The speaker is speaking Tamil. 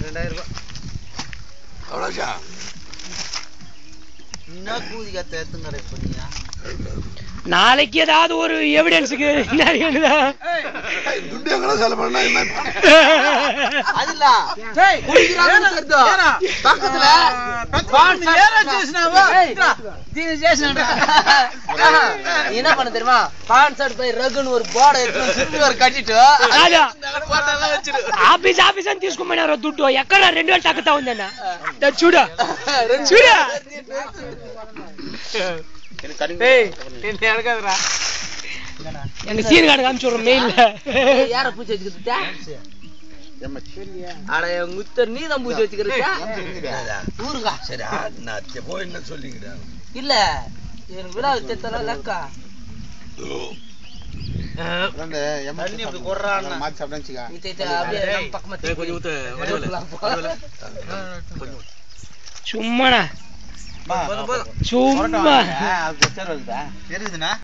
2000 ரூபாய் அவ்வளோச்சா என்ன கூதி கத்த எடுத்துங்க பண்ணியா நாளைக்கு ஏதாவது ஒரு எவிடன்ஸுக்கு என்ன பண்ண தெரியுமா பான்சர்ட் போய் ரகுன்னு ஒரு போர்டை கட்டிட்டு ఆఫీస్ ఆఫీస్ అని తీసుకోమన్నారు దుడ్డు ఎక్కడ 2000 తక్కుతా ఉందన్న చూడు చూడు எங்க சீன் கார்டு காமிச்சு மெயில்ல யார பூச்சி வச்சுக்கிட்டா அட முத்தர் நீ தான் பூச்சி வச்சுக்கிறா ஊருக்கா சரி நான் போய் என்ன சொல்லிக்கிறா இல்ல எனக்கு விழா தெத்தல லக்கா சும்மா சும்மா